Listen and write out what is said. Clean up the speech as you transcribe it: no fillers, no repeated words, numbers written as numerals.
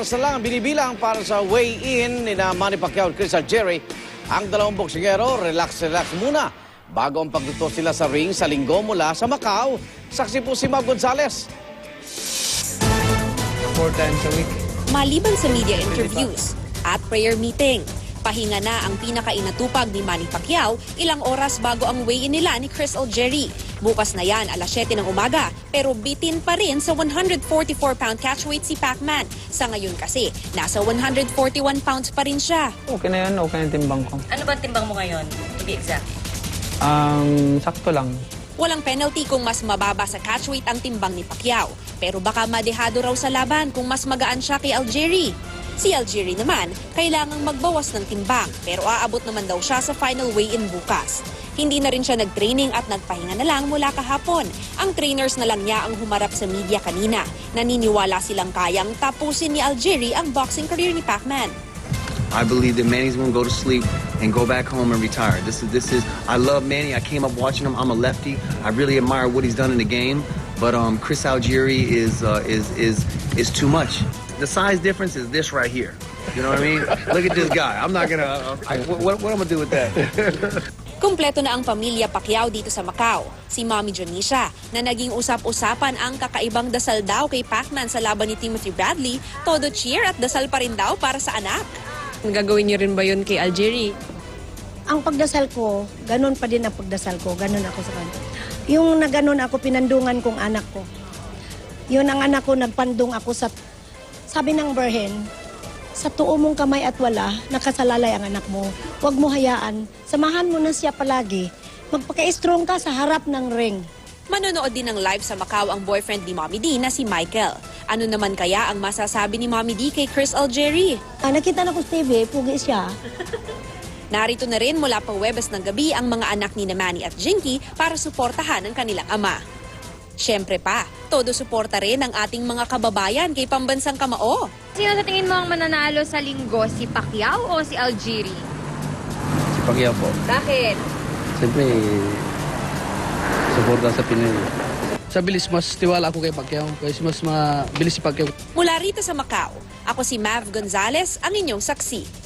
oras na lang ang binibilang para sa weigh-in ni Manny Pacquiao at Chris Algieri. Ang dalawang boksingero, relax muna bago ang pagluto sila sa ring sa linggo mula sa Macau. Saksi po si Mav Gonzalez. 4 times a week. Maliban sa media interviews at prayer meeting, pahinga na ang pinakainatupag ni Manny Pacquiao ilang oras bago ang weigh-in nila ni Chris Algieri. Bukas na yan, alas 7 ng umaga, pero bitin pa rin sa 144-pound catchweight si Pacman. Sa ngayon kasi, nasa 141 pounds pa rin siya. Okay na yun, okay na yung timbang ko. Ano ba ang timbang mo ngayon? To be exact. Sakto lang. Walang penalty kung mas mababa sa catchweight ang timbang ni Pacquiao. Pero baka madehado raw sa laban kung mas magaan siya kay Algieri. Si Algieri naman, kailangang magbawas ng timbang pero aabot naman daw siya sa final weigh-in bukas. Hindi na rin siya nag-training at nagpahinga na lang mula kahapon. Ang trainers na lang niya ang humarap sa media kanina. Naniniwala silang kayang tapusin ni Algieri ang boxing career ni Pacman. I believe that Manny's gonna go to sleep and go back home and retire. This is. I love Manny. I came up watching him. I'm a lefty. I really admire what he's done in the game. But Chris Algieri is too much. The size difference is this right here. You know what I mean? Look at this guy. I'm not gonna. What am I gonna do with that? Kumpleto na ang pamilya Pacquiao dito sa Macau. Si Mommy Janisha na naging usap-usapan ang kakaibang dasal daw kay Pacman sa laban ni Timothy Bradley, todo cheer at dasal pa rin daw para sa anak. Gagawin niyo rin ba yun kay Algieri? Ang pagdasal ko, ganun pa din ang pagdasal ko. Ganun ako sa kanya. Yung na ganun ako, pinandungan kong anak ko. Yun ang anak ko, nagpandung ako sa... Sabi ng Berhen, sa tuo mong kamay at wala, nakasalalay ang anak mo. Huwag mo hayaan. Samahan mo na siya palagi. Magpaka-strong ka sa harap ng ring. Manonood din ng live sa Macau ang boyfriend ni Mommy D na si Michael. Ano naman kaya ang masasabi ni Mommy D kay Chris Algieri? Nakita na ko sa TV, pugi siya. Narito na rin mula pa Huwebes ng gabi ang mga anak ni Manny at Jinky para suportahan ang kanilang ama. Siyempre pa, todo suporta rin ang ating mga kababayan kay Pambansang Kamao. Sino sa tingin mo ang mananalo sa linggo? Si Pacquiao o si Algieri? Si Pacquiao po. Bakit? Siyempre, suporta sa Pinoy. Sa bilis, mas tiwala ako kay Pacquiao. Kasi mas mabilis si Pacquiao. Mula rito sa Macau, ako si Mav Gonzalez, ang inyong saksi.